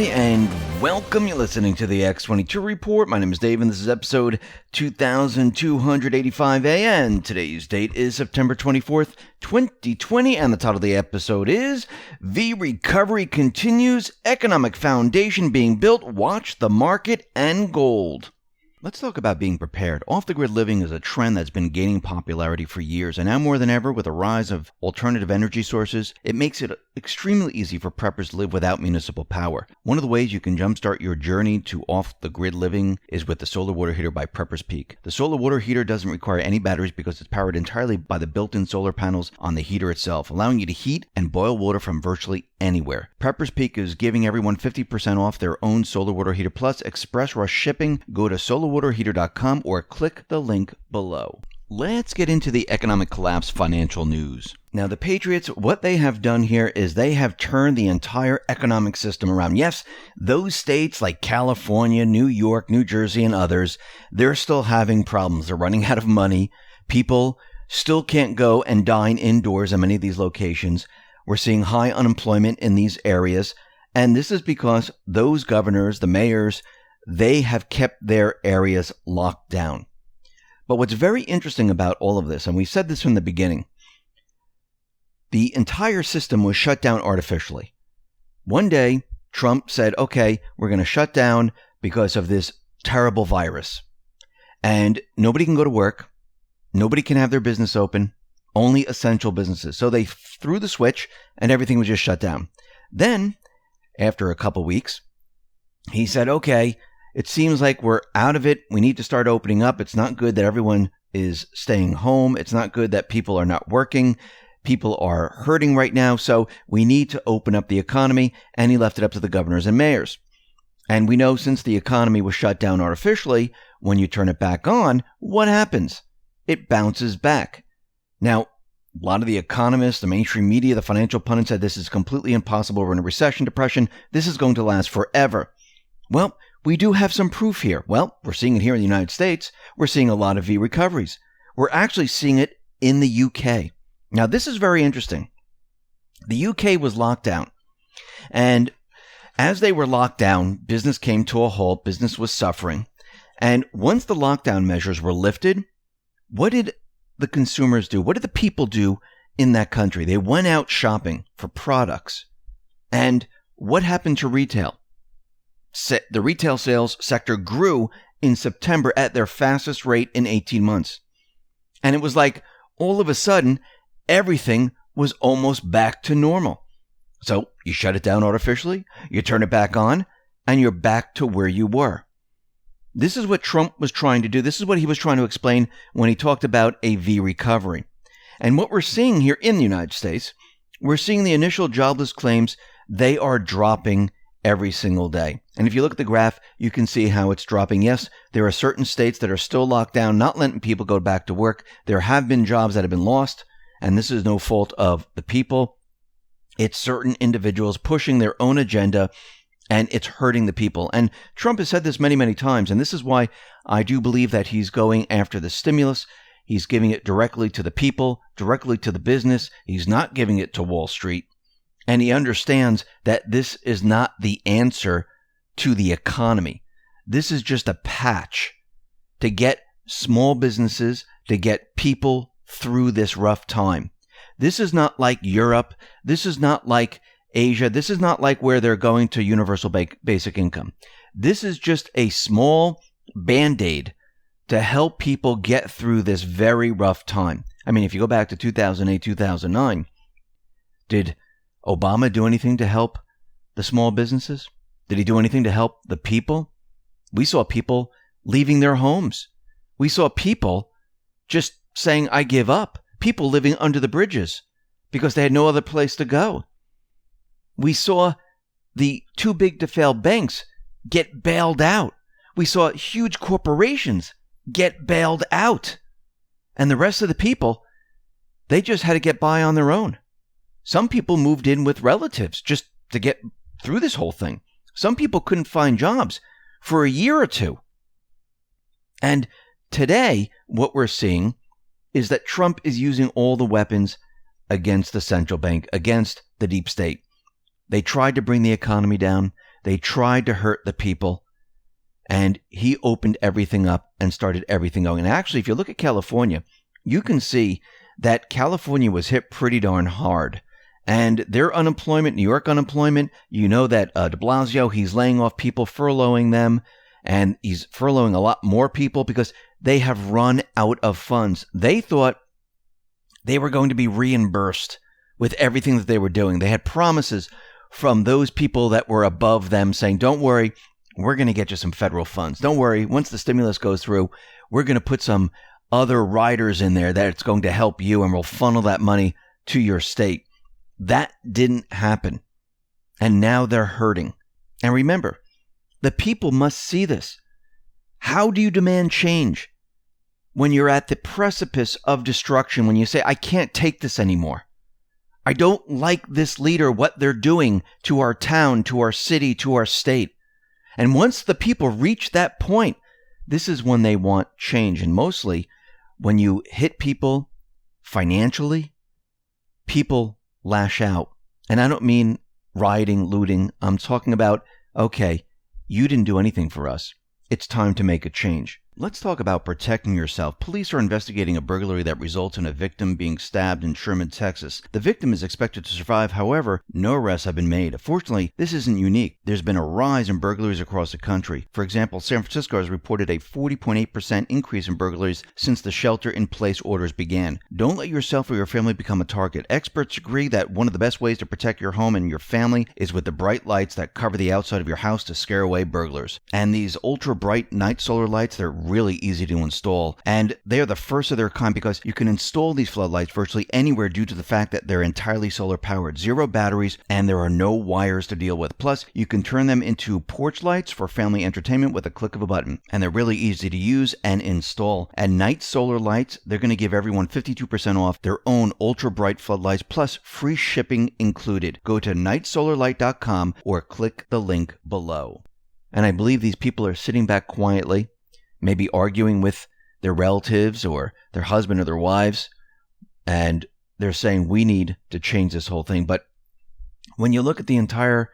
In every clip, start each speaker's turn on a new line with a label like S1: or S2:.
S1: everybody, and welcome. You're listening to the X22 Report. My name is Dave, and this is episode 2285A, and today's date is September 24th, 2020, and the title of the episode is V Recovery Continues, Economic Foundation Being Built, Watch the Market and Gold. Let's talk about being prepared. Off-the-grid living is a trend that's been gaining popularity for years, and now more than ever, with the rise of alternative energy sources, it makes it extremely easy for preppers to live without municipal power. One of the ways you can jumpstart your journey to off-the-grid living is with the solar water heater by Prepper's Peak. The solar water heater doesn't require any batteries because it's powered entirely by the built-in solar panels on the heater itself, allowing you to heat and boil water from virtually anywhere. Prepper's Peak is giving everyone 50% off their own solar water heater plus express rush shipping. Go to solarwaterheater.com or click the link below. Let's get into the economic collapse financial news. Now, the Patriots, what they have done here is they have turned the entire economic system around. Yes, those states like California, New York, New Jersey, and others, they're still having problems. They're running out of money. People still can't go and dine indoors in many of these locations. We're seeing high unemployment in these areas. And this is because those governors, the mayors, they have kept their areas locked down. But what's very interesting about all of this, and we said this from the beginning, the entire system was shut down artificially. One day, Trump said, okay, we're going to shut down because of this terrible virus. And nobody can go to work. Nobody can have their business open. Only essential businesses. So they threw the switch and everything was just shut down. Then, after a couple weeks, he said, okay, it seems like we're out of it. We need to start opening up. It's not good that everyone is staying home. It's not good that people are not working. People are hurting right now. So we need to open up the economy. And he left it up to the governors and mayors. And we know since the economy was shut down artificially, when you turn it back on, what happens? It bounces back. Now, a lot of the economists, the mainstream media, the financial pundits said this is completely impossible. We're in a recession, depression. This is going to last forever. Well, we do have some proof here. Well, we're seeing it here in the United States. We're seeing a lot of V recoveries. We're actually seeing it in the UK. Now, this is very interesting. The UK was locked down. And as they were locked down, business came to a halt. Business was suffering. And once the lockdown measures were lifted, what did the consumers do? What did the people do in that country? They went out shopping for products. And what happened to retail? The retail sales sector grew in September at their fastest rate in 18 months. And it was like all of a sudden, everything was almost back to normal. So you shut it down artificially, you turn it back on, and you're back to where you were. This is what Trump was trying to do. This is what he was trying to explain when he talked about a V recovery. And what we're seeing here in the United States, we're seeing the initial jobless claims, they are dropping every single day. And if you look at the graph, you can see how it's dropping. Yes, there are certain states that are still locked down, not letting people go back to work. There have been jobs that have been lost, and this is no fault of the people. It's certain individuals pushing their own agenda, and it's hurting the people. And Trump has said this many, many times, and this is why I do believe that he's going after the stimulus. He's giving it directly to the people, directly to the business. He's not giving it to Wall Street. And he understands that this is not the answer to the economy. This is just a patch to get small businesses, to get people through this rough time. This is not like Europe. This is not like Asia. This is not like where they're going to universal basic income. This is just a small Band-Aid to help people get through this very rough time. I mean, if you go back to 2008, 2009, did Obama do anything to help the small businesses? Did he do anything to help the people? We saw people leaving their homes. We saw people just saying, I give up. People living under the bridges because they had no other place to go. We saw the too big to fail banks get bailed out. We saw huge corporations get bailed out. And the rest of the people, they just had to get by on their own. Some people moved in with relatives just to get through this whole thing. Some people couldn't find jobs for a year or two. And today, what we're seeing is that Trump is using all the weapons against the central bank, against the deep state. They tried to bring the economy down. They tried to hurt the people, and he opened everything up and started everything going. And actually, if you look at California, you can see that California was hit pretty darn hard. And their unemployment, New York unemployment, you know that de Blasio, he's laying off people, furloughing them, and he's furloughing a lot more people because they have run out of funds. They thought they were going to be reimbursed with everything that they were doing. They had promises from those people that were above them saying, don't worry, we're going to get you some federal funds. Don't worry, once the stimulus goes through, we're going to put some other riders in there that it's going to help you, and we'll funnel that money to your state. That didn't happen. And now they're hurting. And remember, the people must see this. How do you demand change when you're at the precipice of destruction, when you say, I can't take this anymore? I don't like this leader, what they're doing to our town, to our city, to our state. And once the people reach that point, this is when they want change. And mostly when you hit people financially, people lash out. And I don't mean rioting, looting. I'm talking about, okay, you didn't do anything for us. It's time to make a change. Let's talk about protecting yourself. Police are investigating a burglary that results in a victim being stabbed in Sherman, Texas. The victim is expected to survive. However, no arrests have been made. Fortunately, this isn't unique. There's been a rise in burglaries across the country. For example, San Francisco has reported a 40.8% increase in burglaries since the shelter-in-place orders began. Don't let yourself or your family become a target. Experts agree that one of the best ways to protect your home and your family is with the bright lights that cover the outside of your house to scare away burglars. And these ultra-bright night solar lights, they're really easy to install, and they are the first of their kind because you can install these floodlights virtually anywhere due to the fact that they're entirely solar powered, zero batteries, and there are no wires to deal with. Plus, you can turn them into porch lights for family entertainment with a click of a button, and they're really easy to use and install. And Night Solar Lights, they're going to give everyone 52% off their own ultra bright floodlights, plus free shipping included. Go to nightsolarlight.com or click the link below. And I believe these people are sitting back quietly, maybe arguing with their relatives or their husband or their wives, and they're saying, we need to change this whole thing. But when you look at the entire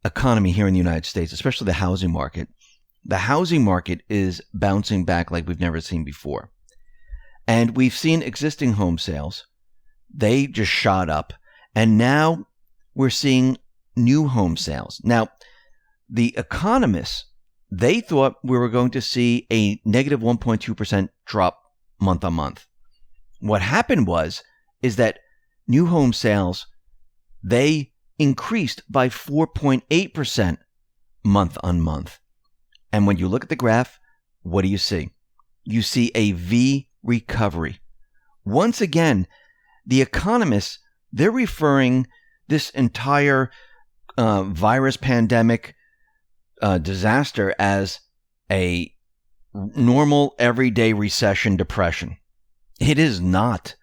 S1: economy here in the United States, especially the housing market is bouncing back like we've never seen before. And we've seen existing home sales. They just shot up. And now we're seeing new home sales. Now, the economists, they thought we were going to see a negative 1.2% drop month on month. What happened is that new home sales, they increased by 4.8% month on month. And when you look at the graph, what do you see? You see a V recovery. Once again, the economists, they're referring this entire virus pandemic disaster as a normal everyday recession depression. It is not.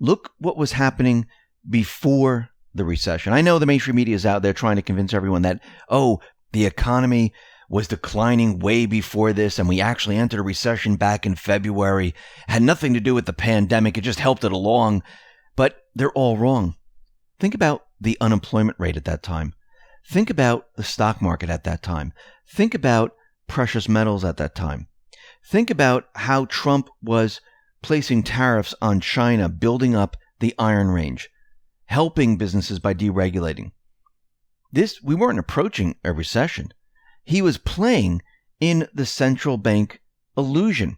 S1: Look what was happening before the recession. I know the mainstream media is out there trying to convince everyone that, the economy was declining way before this and we actually entered a recession back in February. It had nothing to do with the pandemic. It just helped it along. But they're all wrong. Think about the unemployment rate at that time. Think about the stock market at that time. Think about precious metals at that time. Think about how Trump was placing tariffs on China, building up the Iron Range, helping businesses by deregulating. We weren't approaching a recession. He was playing in the central bank illusion.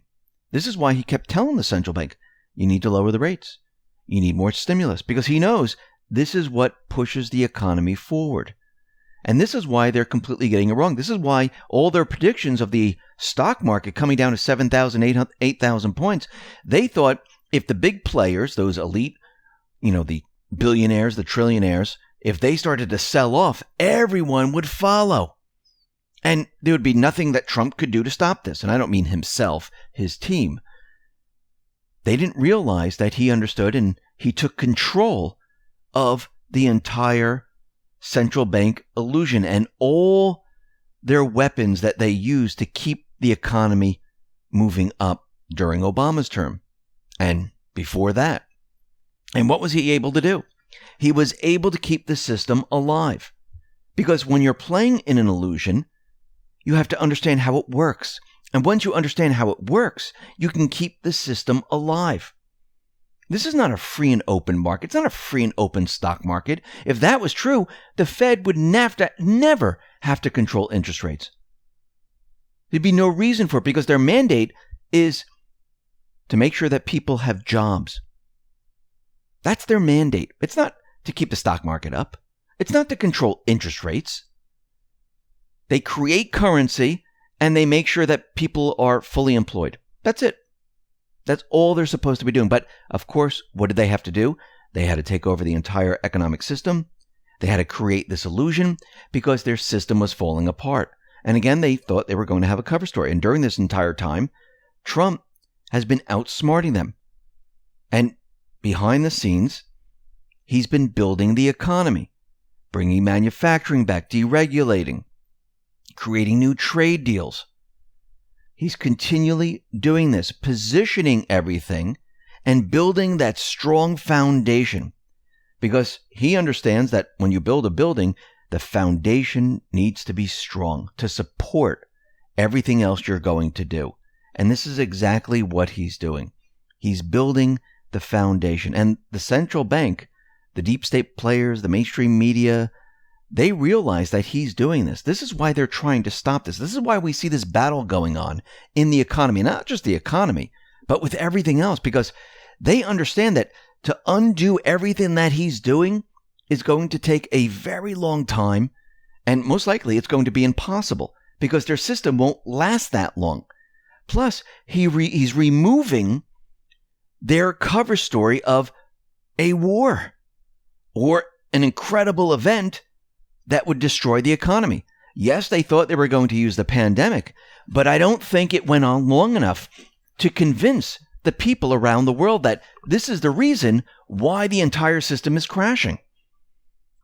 S1: This is why he kept telling the central bank, you need to lower the rates. You need more stimulus, because he knows this is what pushes the economy forward. And this is why they're completely getting it wrong. This is why all their predictions of the stock market coming down to 7,000, 8,000 points, they thought if the big players, those elite, the billionaires, the trillionaires, if they started to sell off, everyone would follow. And there would be nothing that Trump could do to stop this. And I don't mean himself, his team. They didn't realize that he understood and he took control of the entire central bank illusion and all their weapons that they used to keep the economy moving up during Obama's term and before that. And what was he able to do? He was able to keep the system alive Because when you're playing in an illusion, you have to understand how it works. And once you understand how it works, you can keep the system alive. This is not a free and open market. It's not a free and open stock market. If that was true, the Fed would never have to control interest rates. There'd be no reason for it because their mandate is to make sure that people have jobs. That's their mandate. It's not to keep the stock market up. It's not to control interest rates. They create currency and they make sure that people are fully employed. That's it. That's all they're supposed to be doing. But of course, what did they have to do? They had to take over the entire economic system. They had to create this illusion because their system was falling apart. And again, they thought they were going to have a cover story. And during this entire time, Trump has been outsmarting them. And behind the scenes, he's been building the economy, bringing manufacturing back, deregulating, creating new trade deals. He's continually doing this, positioning everything and building that strong foundation because he understands that when you build a building, the foundation needs to be strong to support everything else you're going to do. And this is exactly what he's doing. He's building the foundation. And the central bank, the deep state players, the mainstream media, they realize that he's doing this. This is why they're trying to stop this. This is why we see this battle going on in the economy, not just the economy, but with everything else, because they understand that to undo everything that he's doing is going to take a very long time, and most likely it's going to be impossible because their system won't last that long. Plus, he's removing their cover story of a war or an incredible event that would destroy the economy. Yes, they thought they were going to use the pandemic, but I don't think it went on long enough to convince the people around the world that this is the reason why the entire system is crashing.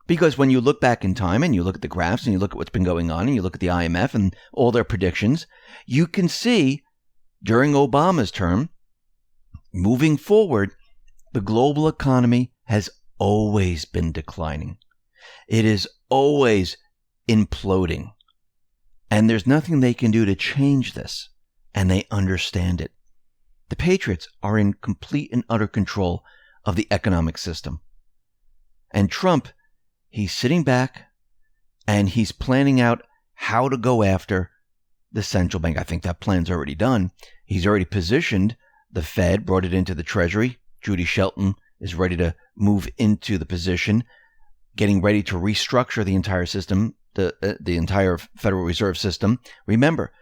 S1: Because when you look back in time and you look at the graphs and you look at what's been going on and you look at the IMF and all their predictions, you can see during Obama's term, moving forward, the global economy has always been declining. It is always imploding. And there's nothing they can do to change this. And they understand it. The patriots are in complete and utter control of the economic system. And Trump, he's sitting back and he's planning out how to go after the central bank. I think that plan's already done. He's already positioned the Fed, brought it into the Treasury. Judy Shelton is ready to move into the position, getting ready to restructure the entire system, the entire Federal Reserve System. Remember,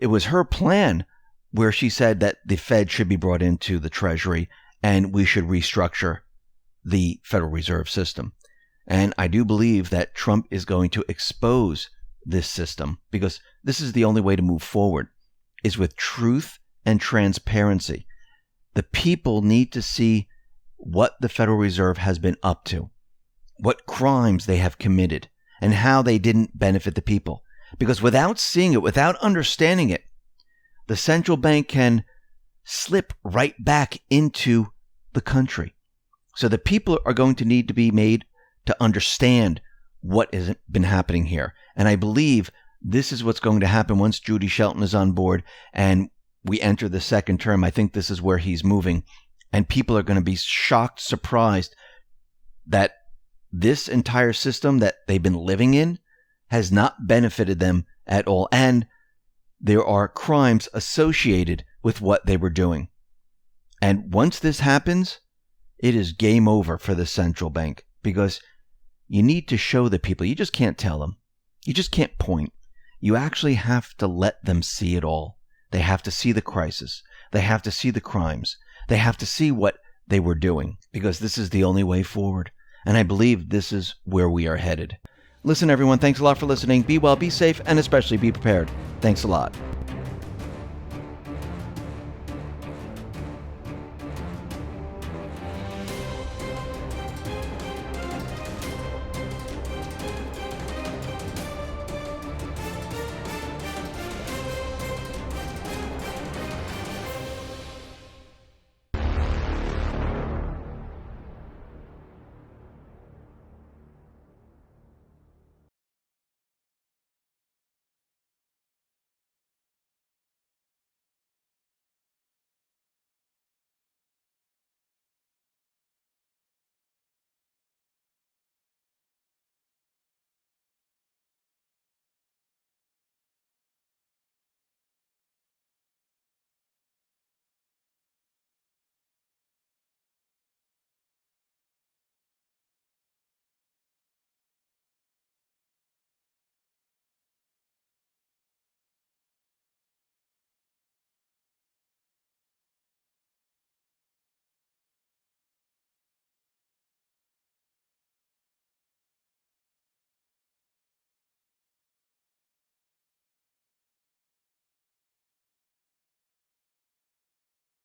S1: it was her plan where she said that the Fed should be brought into the Treasury and we should restructure the Federal Reserve System. And I do believe that Trump is going to expose this system because this is the only way to move forward, is with truth and transparency. The people need to see what the Federal Reserve has been up to, what crimes they have committed, and how they didn't benefit the people. Because without seeing it, without understanding it, the central bank can slip right back into the country. So the people are going to need to be made to understand what has been happening here. And I believe this is what's going to happen once Judy Shelton is on board and we enter the second term. I think this is where he's moving. And people are going to be shocked, surprised that this entire system that they've been living in has not benefited them at all. And there are crimes associated with what they were doing. And once this happens, it is game over for the central bank because you need to show the people. You just can't tell them. You just can't point. You actually have to let them see it all. They have to see the crisis. They have to see the crimes. They have to see what they were doing because this is the only way forward. And I believe this is where we are headed. Listen, everyone, thanks a lot for listening. Be well, be safe, and especially be prepared. Thanks a lot.